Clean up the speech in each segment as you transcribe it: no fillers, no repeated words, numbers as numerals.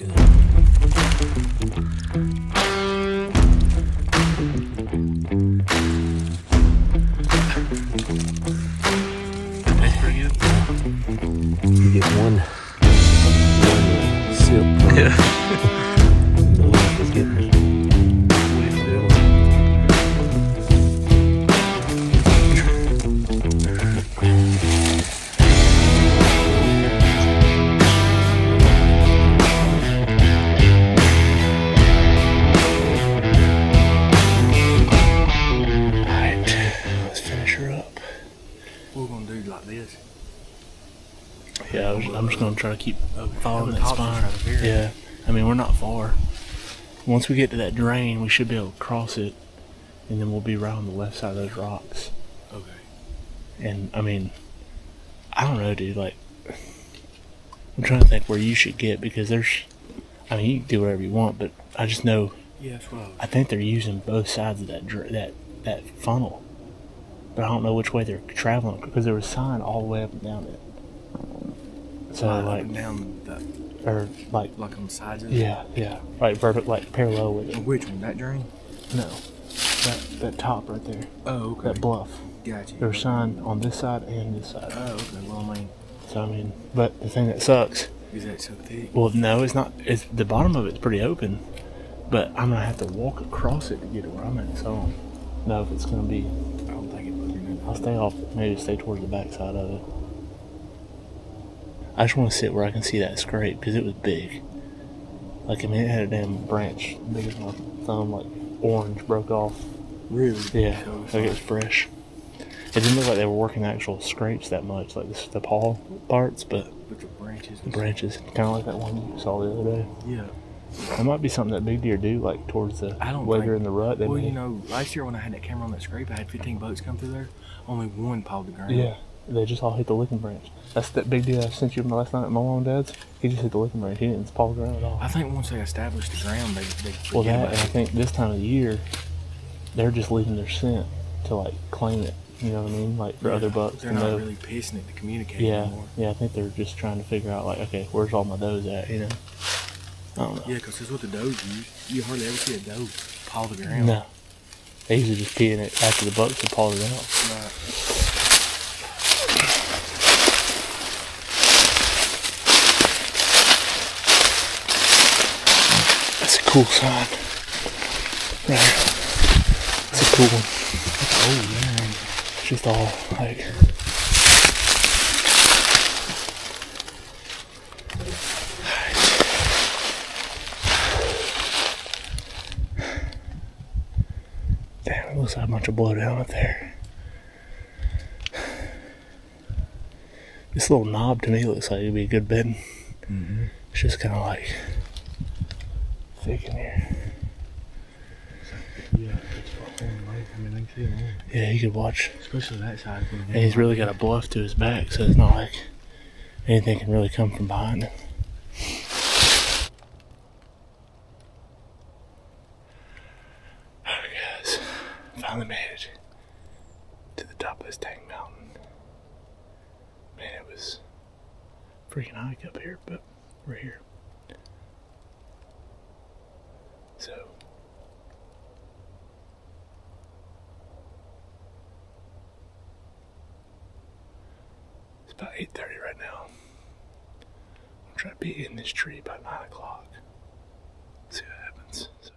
good. Tastes pretty good. You get one sip from Yeah. the left is getting way still. Alright, let's finish her up. We're gonna do like this. Yeah, I'm just gonna try to keep following the that top's just spine. right up here. Yeah, I mean, we're not far. Once we get to that drain, we should be able to cross it, and then we'll be right on the left side of those rocks. Okay. And, I mean, I don't know, dude, like, I'm trying to think where you should get, because there's, I mean, you can do whatever you want, but I just know, Yeah, that's what I think they're using both sides of that funnel. But I don't know which way they're traveling, because there was a sign all the way up and down it. So, up like, and down the, or, like, on the sides of it. yeah, right, like, parallel with it. Which one? That drain? No, that top right there, Oh, okay. that bluff. Gotcha. There's a sign on this side and this side. Oh, okay. Well, I mean, So I mean, but the thing that sucks. is that so thick? Well, no, it's not. It's the bottom of it's pretty open, but I'm gonna have to walk across it to get to where I'm at. So I don't know if it's gonna be. I don't think it would be nothing. I'll stay off. Maybe stay towards the back side of it. I just want to sit where I can see that scrape because it was big. Like, I mean, it had a damn branch big as my thumb, like orange, broke off. Really? Yeah, So it's like it was fresh. It didn't look like they were working actual scrapes that much, like the paw parts, but with the branches. the branches, kind of like that one you saw the other day. Yeah. That might be something that big deer do, like towards the I don't way think- they're in the rut. They Well, may- you know, last year when I had that camera on that scrape, I had 15 boats come through there. Only one pawed the ground. yeah, they just all hit the licking branch. That's that big deer I sent you last night at my mom and dad's. He just hit the licking branch. He didn't paw the ground at all. I think once they established the ground, they forget Well, that, about and I it. think this time of the year, they're just leaving their scent to like claim it. You know what I mean? Like for Yeah, other bucks. They're to not know. really pissing it to communicate Yeah, anymore. yeah. I think they're just trying to figure out like, okay, where's all my does at? You know? I don't know. Yeah, because that's what the does use. You hardly ever see a doe paw the ground. No. They usually just pee in it after the bucks have pawed it out. Right. That's a cool sign. Right here. It's a cool one. Oh, man. It's just all like. Damn, it looks like a bunch of blowdown up there. This little knob to me looks like it'd be a good bedding. Mm-hmm. It's just kind of like thick in here. Yeah, it's for home life. I mean, they can see it all. Yeah, you could watch. Especially that side. And he's really got a bluff to his back, so it's not like anything can really come from behind him. Alright, guys. Finally made it to the top of this dang mountain. Man, it was freaking hike up here, but we're here. So, it's about 8:30 right now. I'm trying to be in this tree by 9 o'clock. See what happens. So.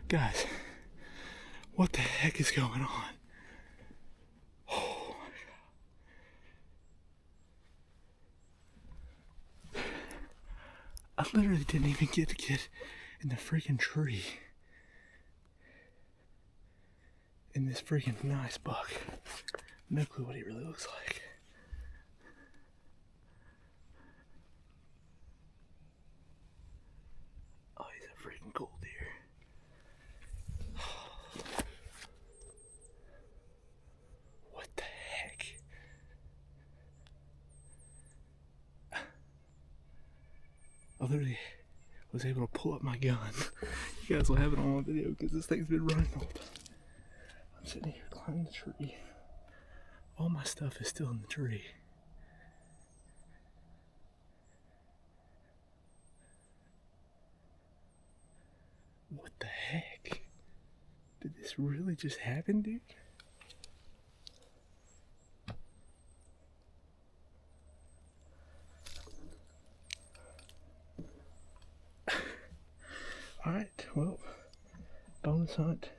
Guys, what the heck is going on? Oh my God. I literally didn't even get to get in the freaking tree. In this freaking nice buck. No clue what he really looks like. Oh, he's a freaking cool deer. What the heck? I literally was able to pull up my gun. You guys will have it on video because this thing's been running all the time. I'm sitting here climbing the tree. All my stuff is still in the tree. What the heck? Did this really just happen, dude? Alright, well, bonus hunt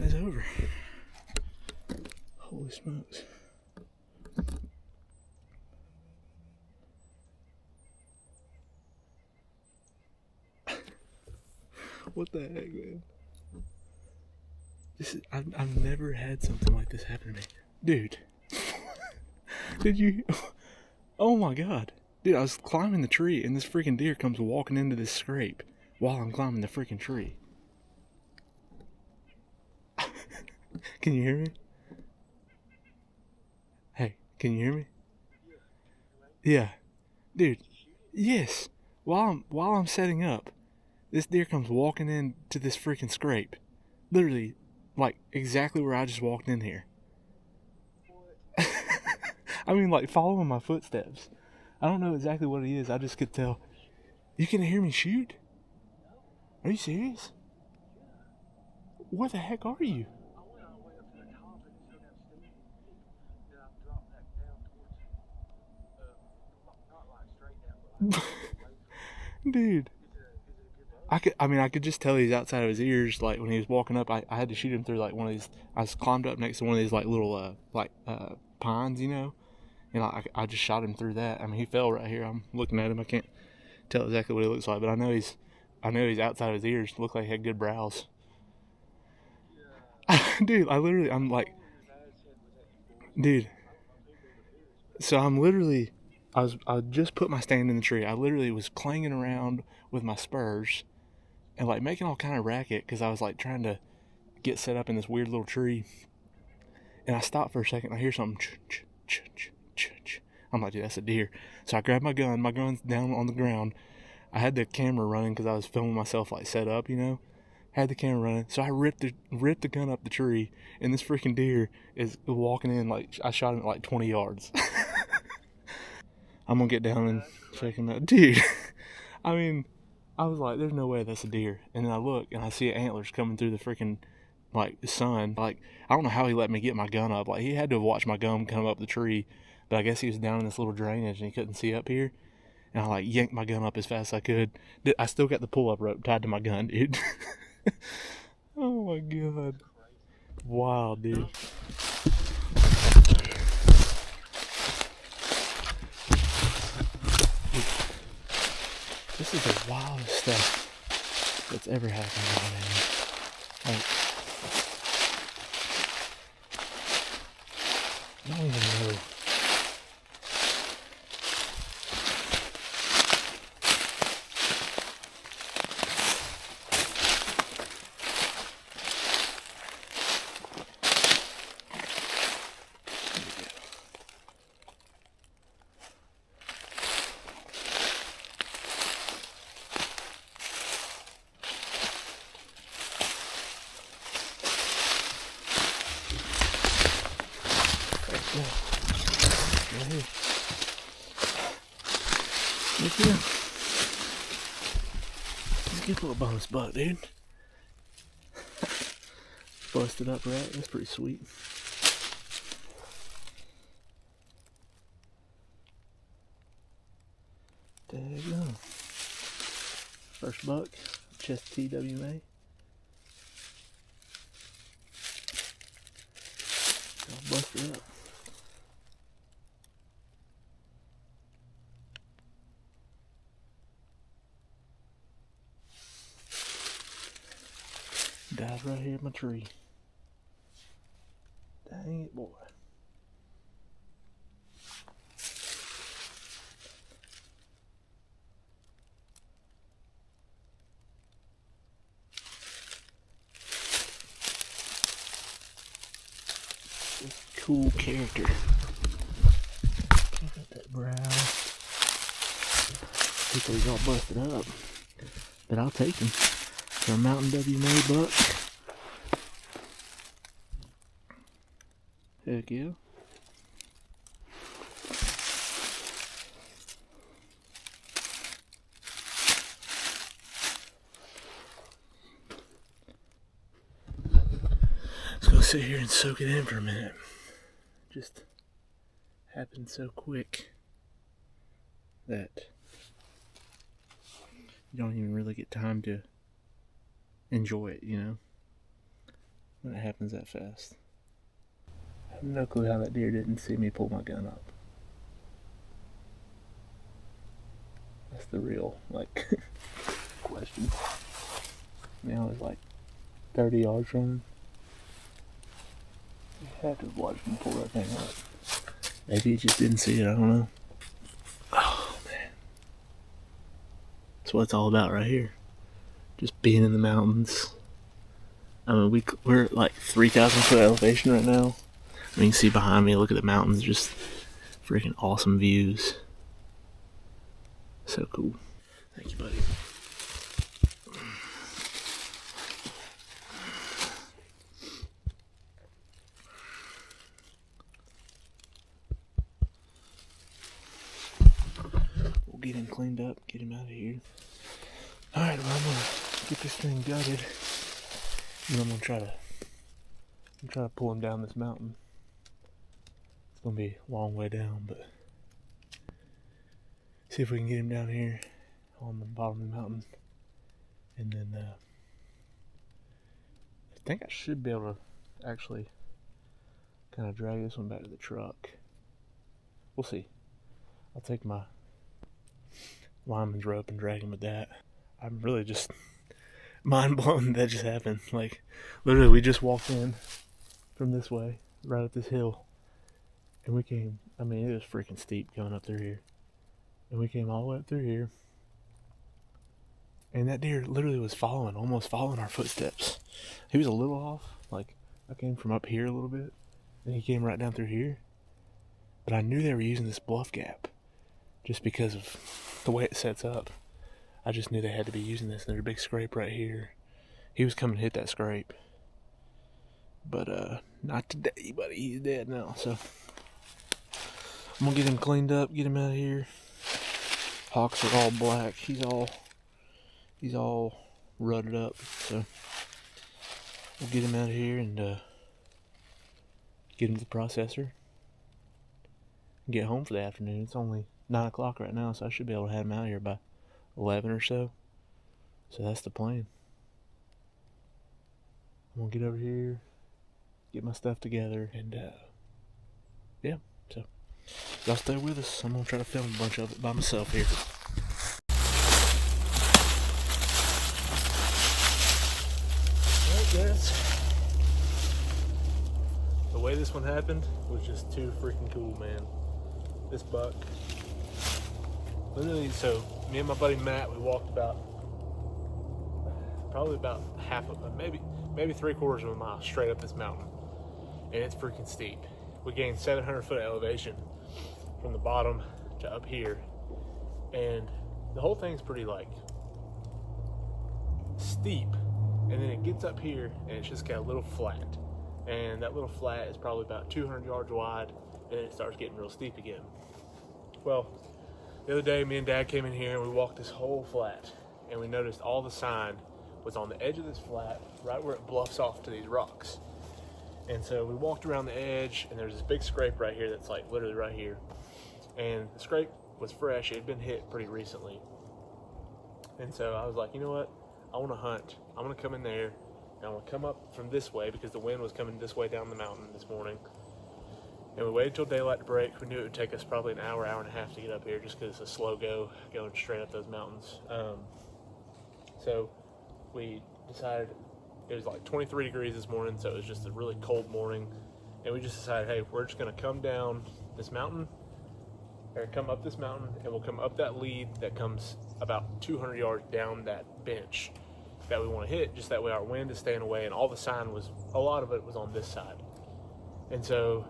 is over. Holy smokes. What the heck, man? This is, I've never had something like this happen to me. Dude. Did you? Oh my God. Dude, I was climbing the tree and this freaking deer comes walking into this scrape while I'm climbing the freaking tree. Can you hear me? Hey, can you hear me? Yeah. Dude, yes. While I'm setting up, this deer comes walking into this freaking scrape. Literally, like, exactly where I just walked in here. I mean, like, following my footsteps. I don't know exactly what it is. I just could tell. You can hear me shoot? Are you serious? Where the heck are you? Dude. I could just tell he's outside of his ears. Like, when he was walking up, I had to shoot him through, like, one of these. I climbed up next to one of these, like, little, pines, you know? And I just shot him through that. I mean, he fell right here. I'm looking at him. I can't tell exactly what he looks like, but I know he's outside of his ears. Looked like he had good brows. Dude, I'm like, dude. So I'm literally, I just put my stand in the tree. I literally was clanging around with my spurs and like making all kind of racket because I was like trying to get set up in this weird little tree. And I stopped for a second. I hear something. I'm like, dude, that's a deer. So I grabbed my gun. My gun's down on the ground. I had the camera running because I was filming myself like set up, you know. Had the camera running. So I ripped the gun up the tree, and this freaking deer is walking in. Like, I shot him at like 20 yards. I'm gonna get down and check him out, dude. I mean, I was like, there's no way that's a deer. And then I look and I see antlers coming through the freaking like sun. Like, I don't know how he let me get my gun up. Like, he had to have watched my gun come up the tree. But I guess he was down in this little drainage and he couldn't see up here. And I like yanked my gun up as fast as I could. I still got the pull-up rope tied to my gun, dude. Oh my God. Wow, dude. This is the wildest stuff that's ever happened to me. Like, I don't even know. Look at him. Let's get a little bonus buck, dude. Busted up right. That's pretty sweet. There you go. First buck Chest TWA. I'll bust it up. Died right here in my tree. Dang it, boy. This cool character. Look at that brow. People he's all busted up. But I'll take him for a Mountain WMA buck. Heck yeah. Let's go sit here and soak it in for a minute. Just happened so quick that you don't even really get time to enjoy it, you know, when it happens that fast. I have no clue how that deer didn't see me pull my gun up. That's the real, like, question. I mean, I was like 30 yards from him. You had to have watched him pull that thing up. Maybe he just didn't see it, I don't know. Oh, man. That's what it's all about right here. Just being in the mountains. I mean, we're at like 3,000 foot elevation right now. I mean, you can see behind me, look at the mountains, just freaking awesome views. So cool. Thank you, buddy. We'll get him cleaned up, get him out of here. Alright, well, I'm gonna get this thing gutted. And I'm gonna try to pull him down this mountain. It's gonna be a long way down, but see if we can get him down here on the bottom of the mountain. And then I think I should be able to actually kind of drag this one back to the truck. We'll see. I'll take my lineman's rope and drag him with that. I'm really just mind blown that just happened. Like, literally, we just walked in from this way, right up this hill, and we came. I mean, it was freaking steep going up through here, and we came all the way up through here, and that deer literally was almost following our footsteps. He was a little off. Like, I came from up here a little bit, and he came right down through here. But I knew they were using this bluff gap, just because of the way it sets up. I just knew they had to be using this. There's a big scrape right here. He was coming to hit that scrape. But, not today, buddy. He's dead now, so. I'm gonna get him cleaned up, get him out of here. Hocks are all black. He's all rutted up, so. We'll get him out of here and, get him to the processor. And get home for the afternoon. It's only 9 o'clock right now, so I should be able to have him out of here by 11 or so. So that's the plan. I'm gonna get over here, get my stuff together, and yeah, so y'all stay with us. I'm gonna try to film a bunch of it by myself here. Alright guys, the way this one happened was just too freaking cool, man. This buck, literally, so me and my buddy Matt, we walked probably about half of it, maybe 3/4 of a mile straight up this mountain, and it's freaking steep. We gained 700 foot elevation from the bottom to up here, and the whole thing's pretty like steep, and then it gets up here and it's just got a little flat, and that little flat is probably about 200 yards wide, and then it starts getting real steep again. Well, the other day, me and Dad came in here and we walked this whole flat, and we noticed all the sign was on the edge of this flat, right where it bluffs off to these rocks. And so we walked around the edge, and there's this big scrape right here that's like literally right here. And the scrape was fresh. It had been hit pretty recently. And so I was like, you know what? I want to hunt. I'm going to come in there, and I want to come up from this way because the wind was coming this way down the mountain this morning. And we waited till daylight to break. We knew it would take us probably an hour, hour and a half to get up here just because it's a slow go going straight up those mountains. So we decided, it was like 23 degrees this morning, so it was just a really cold morning. And we just decided, hey, we're just going to come down this mountain, or come up this mountain, and we'll come up that lead that comes about 200 yards down that bench that we want to hit, just that way our wind is staying away, and all the sign was, a lot of it was on this side. And so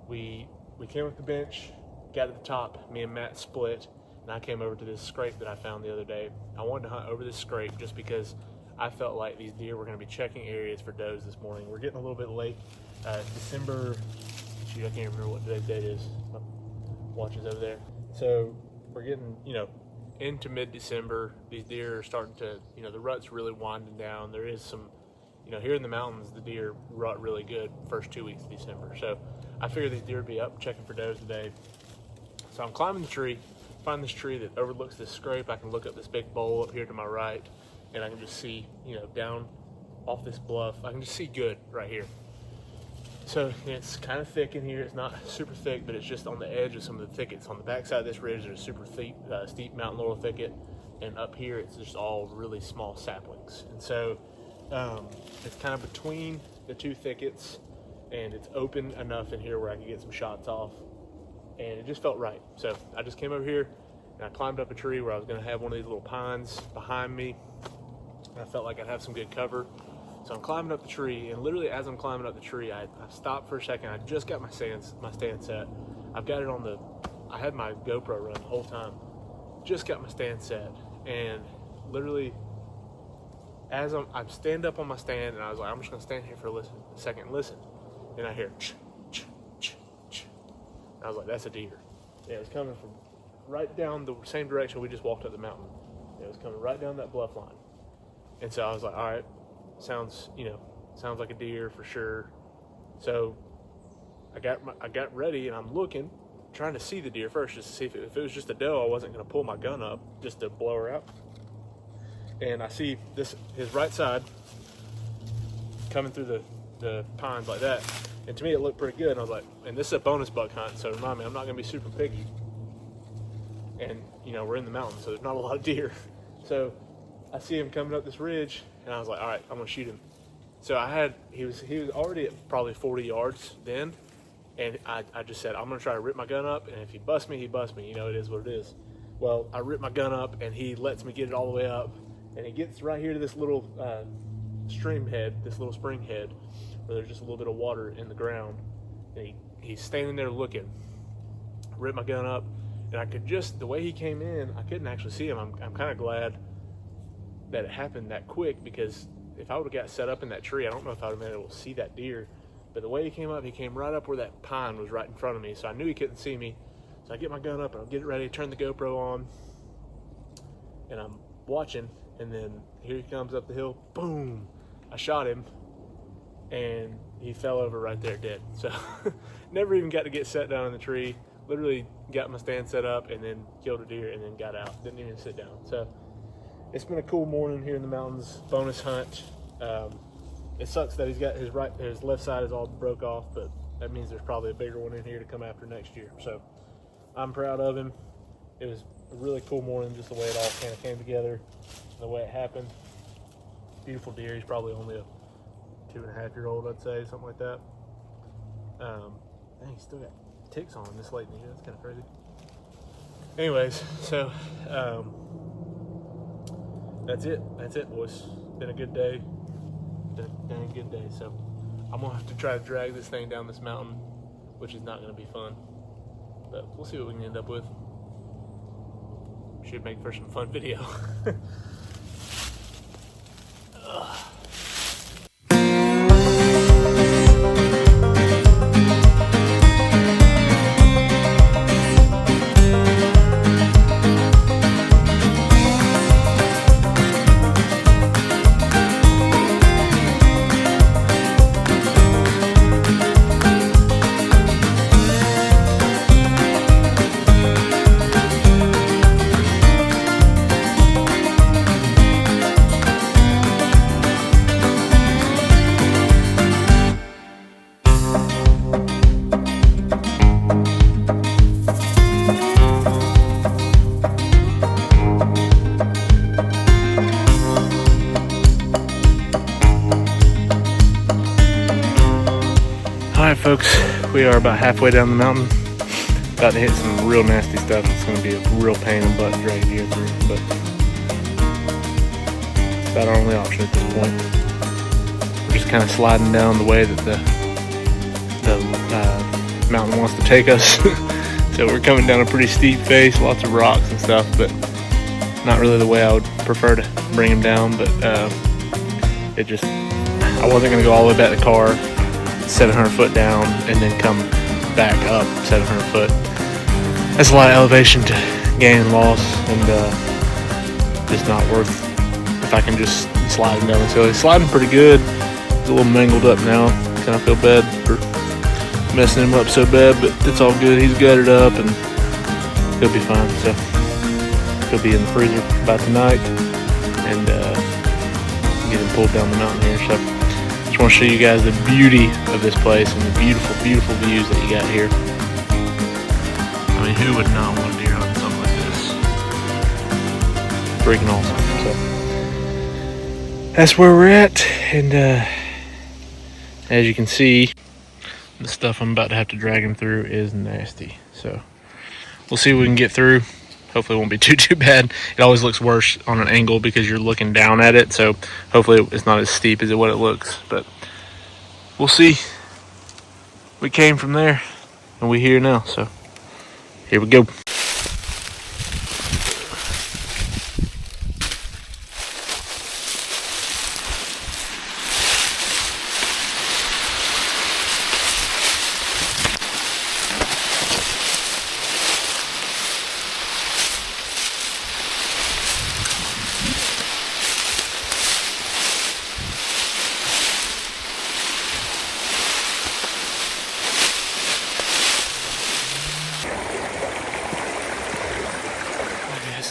we came up the bench, got to the top, me and Matt split, and I came over to this scrape that I found the other day. I wanted to hunt over this scrape just because I felt like these deer were going to be checking areas for does this morning. We're getting a little bit late. December, shoot, I can't remember what today's date is. My watch is over there. So we're getting, into mid-December. These deer are starting to, the rut's really winding down. There is some, here in the mountains, the deer rut really good first 2 weeks of December. So I figured these deer would be up checking for does today. So I'm climbing the tree, find this tree that overlooks this scrape. I can look up this big bowl up here to my right, and I can just see, down off this bluff. I can just see good right here. So it's kind of thick in here. It's not super thick, but it's just on the edge of some of the thickets. On the backside of this ridge, there's a super steep mountain laurel thicket, and up here it's just all really small saplings. And so it's kind of between the two thickets, and it's open enough in here where I can get some shots off, and it just felt right. So I just came over here, and I climbed up a tree where I was going to have one of these little pines behind me, and I felt like I'd have some good cover. So I'm climbing up the tree, and literally as I'm climbing up the tree, I stopped for a second. I just got my stand set. I've got it on I had my GoPro running the whole time. Just got my stand set, and literally as I stand up on my stand, and I was like, I'm just gonna stand here for a second and listen. And I hear ch, ch, ch, ch. And I was like, that's a deer. Yeah, it was coming from right down the same direction we just walked up the mountain. It was coming right down that bluff line. And so I was like, all right. Sounds like a deer for sure. So I got ready, and I'm looking, trying to see the deer first, just to see if it was just a doe. I wasn't going to pull my gun up just to blow her out. And I see his right side coming through the pines like that. And to me, it looked pretty good. And I was like, and this is a bonus buck hunt, so remind me, I'm not going to be super picky. And we're in the mountains, so there's not a lot of deer. So I see him coming up this ridge, and I was like, all right, I'm gonna shoot him. So he was already at probably 40 yards then, and I just said, I'm gonna try to rip my gun up, and if he busts me, he busts me. It is what it is. Well, I rip my gun up, and he lets me get it all the way up, and he gets right here to this little stream head, this little spring head, where there's just a little bit of water in the ground, and he's standing there looking. I rip my gun up, and I could the way he came in, I couldn't actually see him. I'm kind of glad that it happened that quick, because if I would have got set up in that tree, I don't know if I would have been able to see that deer. But the way he came up, he came right up where that pine was right in front of me, so I knew he couldn't see me. So I get my gun up, and I'll get it ready, turn the GoPro on, and I'm watching, and then here he comes up the hill, boom! I shot him, and he fell over right there dead. So never even got to get set down in the tree. Literally got my stand set up, and then killed a deer, and then got out. Didn't even sit down. So it's been a cool morning here in the mountains. Bonus hunt. It sucks that his left side is all broke off, but that means there's probably a bigger one in here to come after next year. So I'm proud of him. It was a really cool morning, just the way it all kind of came together, the way it happened. Beautiful deer. He's probably only a 2.5-year-old, I'd say, something like that. Dang, he's still got ticks on him this late in the year. That's kind of crazy. Anyways, so that's it, boys. Been a good day. Been a dang good day. So I'm gonna have to try to drag this thing down this mountain, which is not gonna be fun, but we'll see what we can end up with. Should make for some fun video. folks, we are about halfway down the mountain. About to hit some real nasty stuff. It's going to be a real pain in the butt to drag you through, but it's about our only option at this point. We're just kind of sliding down the way that the mountain wants to take us. So we're coming down a pretty steep face, lots of rocks and stuff, but not really the way I would prefer to bring him down. But I wasn't going to go all the way back to the car, 700 foot down, and then come back up 700 foot. That's a lot of elevation to gain and loss, and just not worth if I can just slide him down this hill. He's sliding pretty good. He's a little mangled up now. Kind of feel bad for messing him up so bad, but it's all good. He's gutted up, and he'll be fine. So he'll be in the freezer by tonight, and get him pulled down the mountain here. So just want to show you guys the beauty of this place and the beautiful, beautiful views that you got here. I mean, who would not want to deer hunt something like this? Freaking awesome. So that's where we're at, and as you can see, the stuff I'm about to have to drag him through is nasty. So we'll see what we can get through. Hopefully it won't be too bad. It always looks worse on an angle because you're looking down at it, so hopefully it's not as steep as what it looks, but we'll see. We came from there and we're here now, so here we go.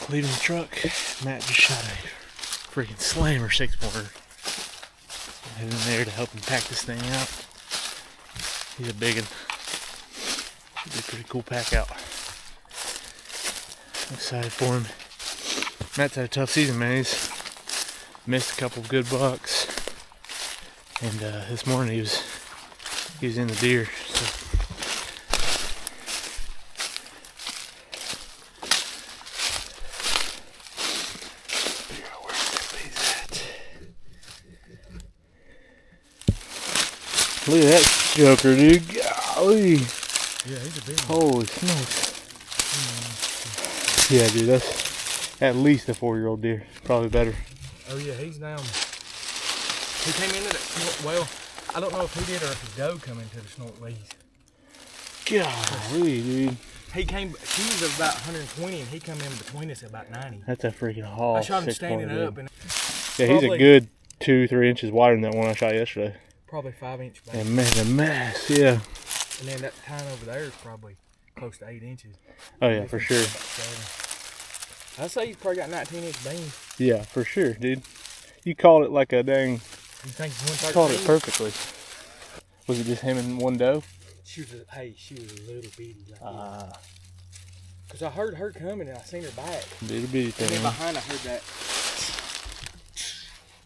Leaving the truck, Matt just shot a freaking slammer 6-pointer. Heading in there to help him pack this thing out. He's a big one. Should be a pretty cool pack out. I'm excited for him. Matt's had a tough season, man. He's missed a couple of good bucks, and this morning he was in the deer. So. Look at that joker, dude. Golly. Yeah, he's a big one. Holy smokes. Yeah, dude, that's at least a 4-year-old deer. Probably better. Oh, yeah, he's down. He came into that snort. Well, I don't know if he did or if his doe come into the snort leads. Golly, dude. He was about 120 and he come in between us at about 90. That's a freaking haul. I shot him standing up. And yeah, he's a good 2-3 inches wider than that one I shot yesterday. Probably 5-inch back. And man, the mass, yeah. And then that tine over there is probably close to 8 inches. Oh yeah, for sure. I'd say he's probably got 19-inch beam. Yeah, for sure, dude. You called it like a dang. You think he's 113? Called it perfectly. Was it just him and one doe? She was a little bitty. Because I heard her coming and I seen her back. Little bitty thing. And then behind I heard that.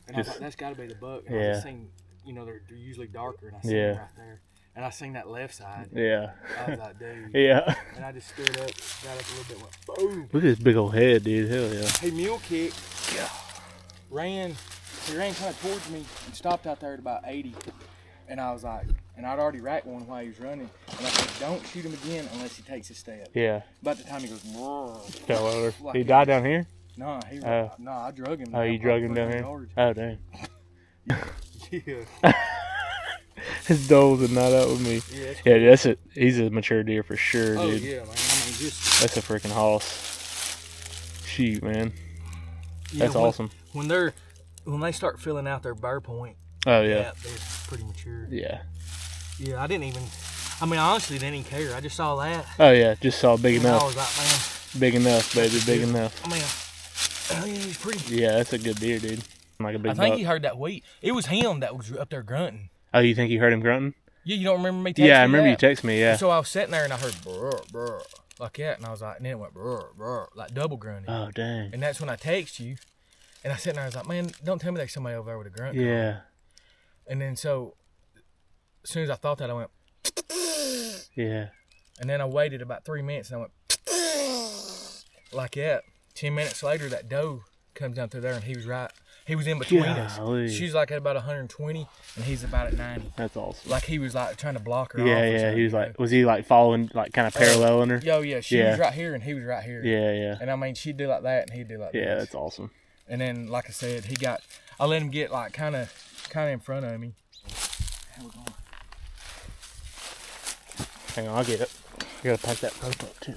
And I was like, that's got to be the buck. And I just seen, they're usually darker, and I seen it right there. And I seen that left side. Yeah. I was like, dude. Yeah. And I just stood up, got up a little bit, went boom. Look at this big old head, dude. Hell yeah. He mule kicked. Yeah. He ran kind of towards me and stopped out there at about 80. And I was like, and I'd already racked one while he was running. And I said, don't shoot him again unless he takes a step. Yeah. About the time he goes, fell over. Like he died down here? No, I drug him. Oh, you drug him down here? Yards. Oh, dang. Yeah. His does are not out with me. Yeah, cool. He's a mature deer for sure, oh, dude. Yeah, man. I mean, that's a freaking hoss. Shoot, man. That's awesome. When they start filling out their bear point, oh yeah, they're pretty mature. Yeah. Yeah, I honestly didn't even care. I just saw that. Oh yeah, just saw big enough. I was like, man. Big enough, baby, big enough. I mean, oh yeah, he's pretty. Yeah, that's a good deer, dude. Like a big I think buck. he heard that wheat. It was him that was up there grunting. Oh, you think you heard him grunting? Yeah, you don't remember me texting Yeah, I remember that? you text me, yeah. And so I was sitting there and I heard brr, brr, like that. And I was like, and then it went brr, brr, like double grunting. Oh, dang. And that's when I text you. And I sat there and I was like, man, don't tell me there's somebody over there with a grunt. Yeah. Call. And then so, as soon as I thought that, I went, Yeah. And then I waited about 3 minutes and I went like that. 10 minutes later, that doe comes down through there and he was right. He was in between Golly. us. She's like at about 120 and he's about at 90. That's awesome. Like he was like trying to block her off. Yeah, or yeah. something, He was you like, know? was he like following, like kind of paralleling her? Yo, yeah. She Yeah. was right here and he was right here. Yeah, yeah. And I mean, she'd do like that and he'd do like Yeah, this. that's awesome. And then, like I said, I let him get like kind of in front of me. Hang on, I'll get it. I gotta pack that rope up too.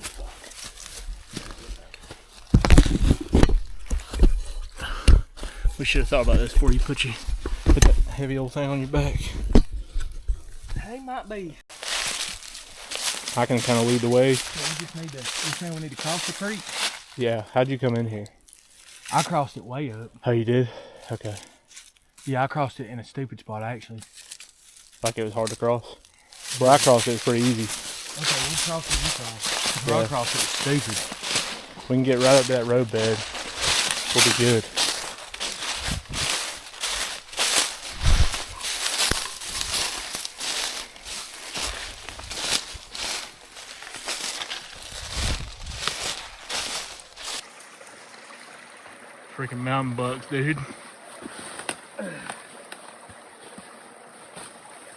We should have thought about this before you put that heavy old thing on your back. Hey, might be. I can kind of lead the way. We just need to. You saying we need to cross the creek? Yeah. How'd you come in here? I crossed it way up. Oh, you did? Okay. Yeah, I crossed it in a stupid spot actually. Like it was hard to cross. Where I crossed it was pretty easy. Okay, we'll cross it. You cross. Yeah. I crossed it was stupid. We can get right up to that road bed. We'll be good. Freaking mountain bucks, dude.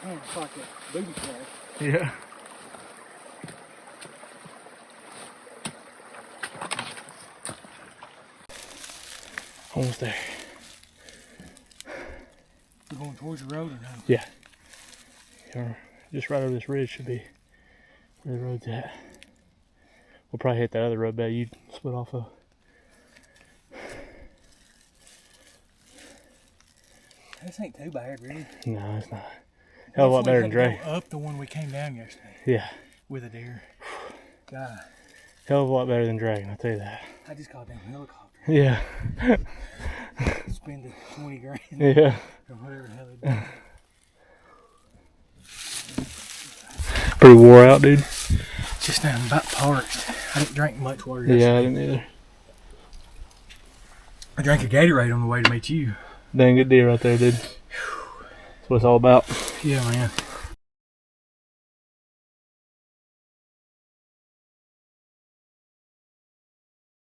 Man, fuck it. Booty track. Yeah. Almost there. We're going towards the road or no? Yeah. Just right over this ridge should be where the road's at. We'll probably hit that other road bed you split off of. This ain't too bad, really. No, it's not. Hell of a lot better than Drake. Up the one we came down yesterday Yeah. with a deer. God, Hell of a lot better than Dragon, I'll tell you that. I just called them helicopter. Yeah. Spend the 20 grand Yeah. or whatever the hell they do. Pretty wore out, dude. Just now, I'm about parched. I didn't drink much water Yeah, I yesterday. didn't either. I drank a Gatorade on the way to meet you. Dang good deer right there, dude. That's what it's all about. Yeah, man.